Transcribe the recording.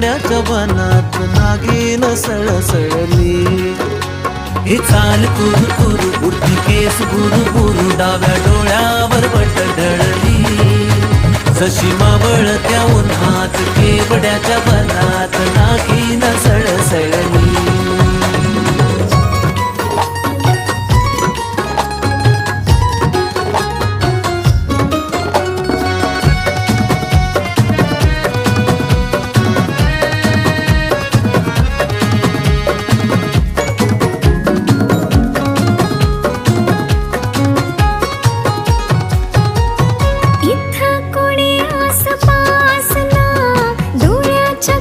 केवड्याच्या वनात नागिन सळसळली. हे चाल कुरु कुरु उडती केस गुरु गुरु डाव्या डोळ्यावर बट ढळली. जशी मावळत्या उन्हात केवड्याच्या वनात नागिन सळसळली. इथं कोणी आसपास ना डोळ्याच्या